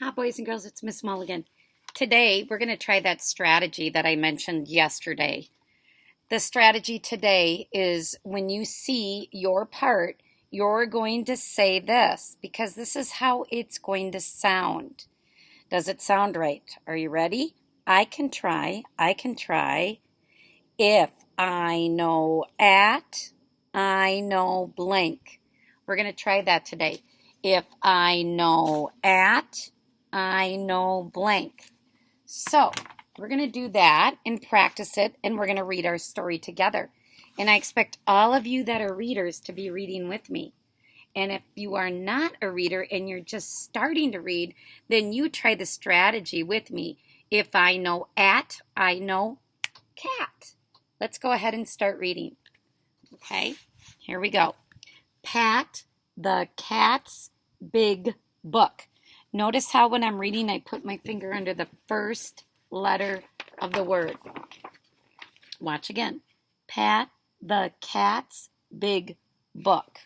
Hi, boys and girls, it's Miss Mulligan. Today, we're going to try that strategy that I mentioned yesterday. The strategy today is when you see your part, you're going to say this because this is how it's going to sound. Does it sound right? Are you ready? I can try. If I know at, I know blank. We're going to try that today. If I know at, I know blank. So we're going to do that and practice it, and we're going to read our story together. And I expect all of you that are readers to be reading with me. And if you are not a reader and you're just starting to read, then you try the strategy with me. If I know at, I know cat. Let's go ahead and start reading. Okay, here we go. Pat the cat's big book. Notice how when I'm reading, I put my finger under the first letter of the word. Watch again. Pat the cat's big book.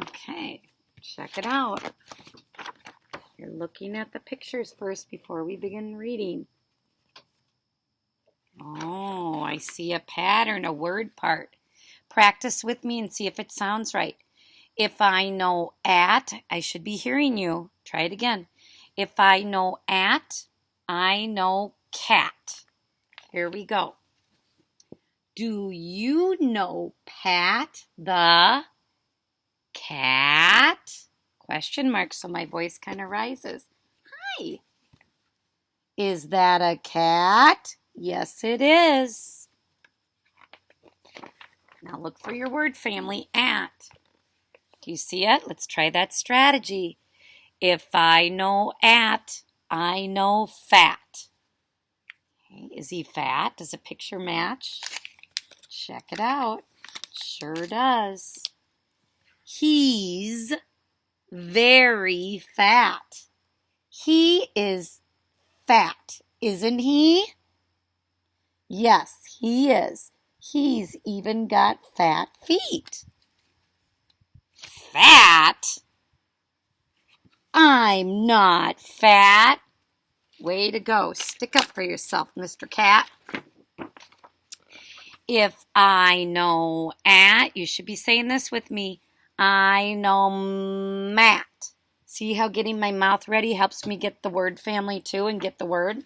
Okay, check it out. You're looking at the pictures first before we begin reading. Oh, I see a pattern, a word part. Practice with me and see if it sounds right. If I know at, I should be hearing you. Try it again. If I know at, I know cat. Here we go. Do you know Pat the cat? Question mark, so my voice kind of rises. Hi. Is that a cat? Yes, it is. Now look for your word family, at. Do you see it? Let's try that strategy. If I know at, I know fat. Okay, is he fat? Does the picture match? Check it out. Sure does. He's very fat. He is fat, isn't he? Yes, he is. He's even got fat feet. Fat? I'm not fat. Way to go. Stick up for yourself, Mr. Cat. If I know at, you should be saying this with me. I know Matt. See how getting my mouth ready helps me get the word family too and get the word?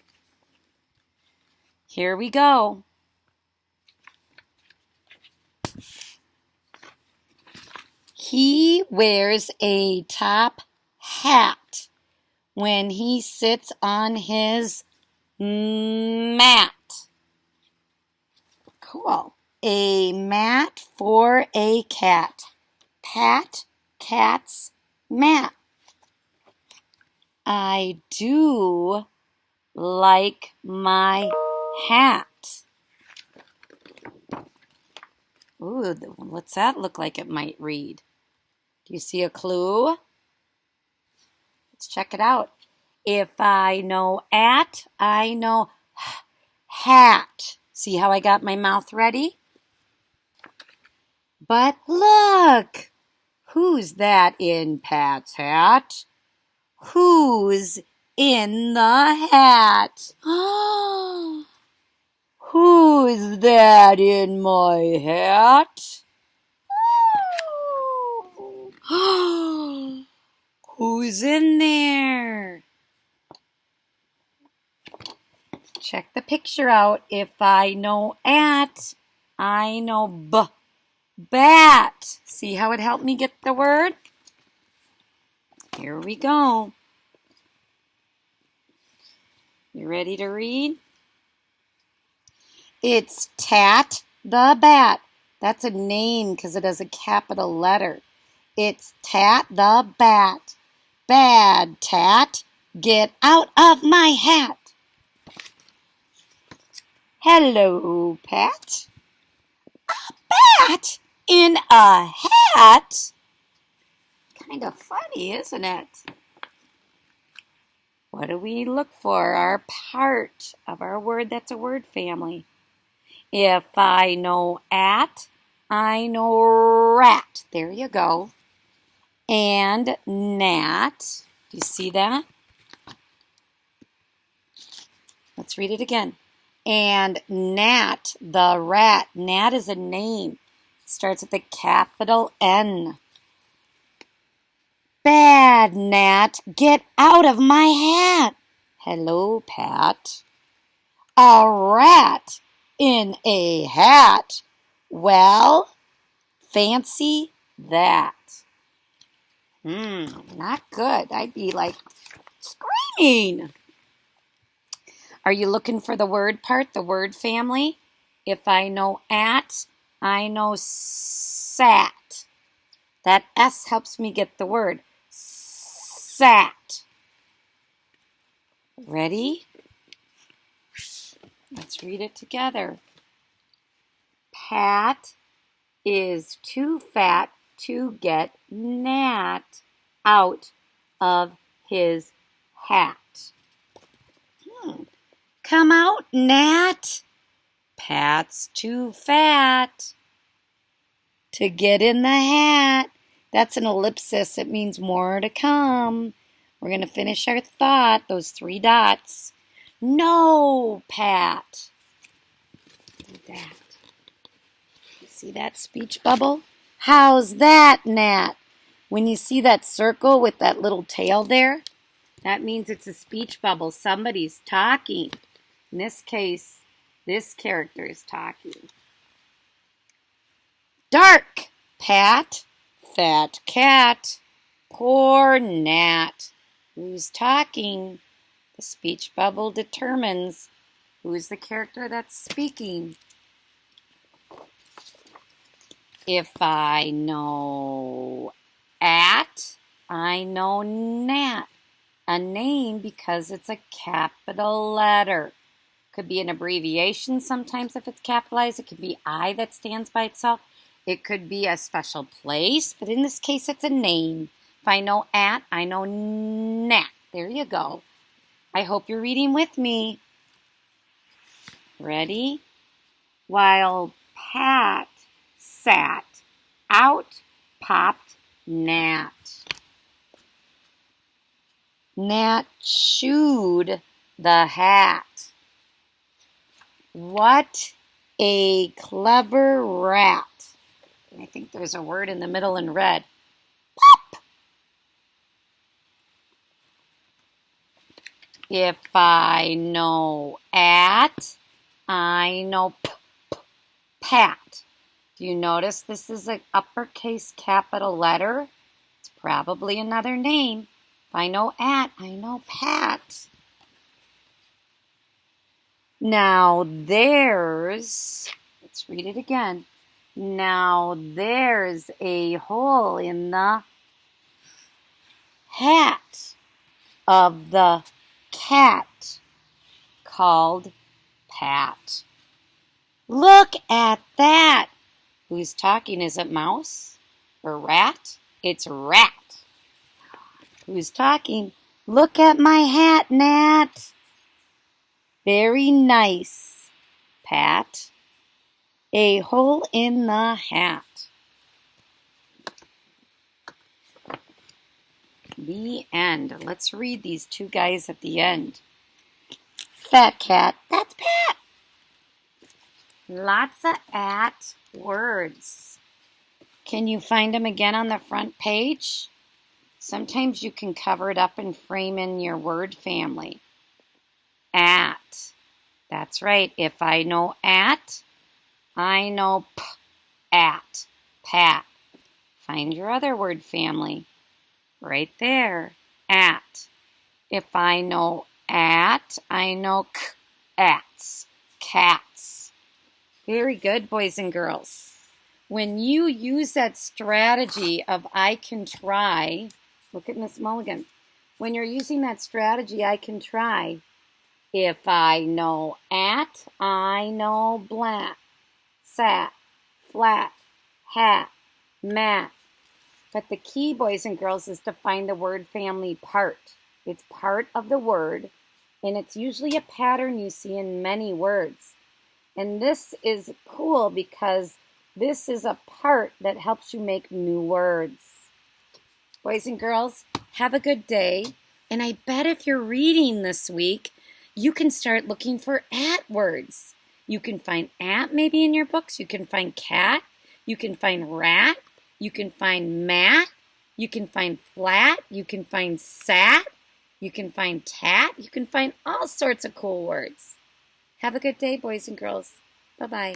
Here we go. He wears a top hat when he sits on his mat. Cool. A mat for a cat. Pat, cat's mat. I do like my hat. Ooh, what's that look like it might read? Do you see a clue? Let's check it out. If I know at, I know hat. See how I got my mouth ready? But look, who's that in Pat's hat? Who's in the hat? Who's that in my hat? Who's in there? Check the picture out. If I know at, I know bat. See how it helped me get the word? Here we go. You ready to read? It's Tat the Bat. That's a name because it has a capital letter. It's Tat the Bat. Bad Tat, get out of my hat. Hello, Pat. A bat in a hat? Kind of funny, isn't it? What do we look for? Our part of our word that's a word family. If I know at, I know rat. There you go. And gnat. Do you see that? Let's read it again. And Nat, the rat. Nat is a name. It starts with a capital N. Bad, Nat. Get out of my hat. Hello, Pat. A rat in a hat. Well, fancy that. Not good. I'd be like screaming. Are you looking for the word part, the word family? If I know at, I know sat. That S helps me get the word. Sat. Ready? Let's read it together. Pat is too fat to get Nat out of his hat. Come out, Nat. Pat's too fat to get in the hat. That's an ellipsis. It means more to come. We're going to finish our thought, those 3 dots. No, Pat. Do that. You see that speech bubble? How's that, Nat? When you see that circle with that little tail there, that means it's a speech bubble. Somebody's talking. In this case, this character is talking. Dark, Pat. Fat cat. Poor Nat. Who's talking? The speech bubble determines who's the character that's speaking. If I know at, I know Nat. A name because it's a capital letter. Could be an abbreviation sometimes if it's capitalized. It could be I that stands by itself. It could be a special place, but in this case it's a name. If I know at, I know Nat. There you go. I hope you're reading with me. Ready? While Pat sat, out popped Nat. Nat chewed the hat. What a clever rat. I think there's a word in the middle in red. Pop! If I know at, I know Pat. Do you notice this is an uppercase capital letter? It's probably another name. If I know at, I know Pat. Now there's, let's read it again. Now there's a hole in the hat of the cat called Pat. Look at that. Who's talking? Is it mouse or rat? It's rat. Who's talking? Look at my hat, Nat. Very nice, Pat. A hole in the hat. The end. Let's read these 2 guys at the end. Fat cat. That's Pat. Lots of at words. Can you find them again on the front page? Sometimes you can cover it up and frame in your word family. At. That's right. If I know at, I know at. Pat. Find your other word family. Right there. At. If I know at, I know ats. Cats. Very good, boys and girls. When you use that strategy of I can try, look at Miss Mulligan. When you're using that strategy, I can try. If I know at, I know black, sat, flat, hat, mat. But the key, boys and girls, is to find the word family part. It's part of the word, and it's usually a pattern you see in many words. And this is cool because this is a part that helps you make new words. Boys and girls, have a good day. And I bet if you're reading this week, you can start looking for at words. You can find at maybe in your books. You can find cat. You can find rat. You can find mat. You can find flat. You can find sat. You can find tat. You can find all sorts of cool words. Have a good day, boys and girls. Bye-bye.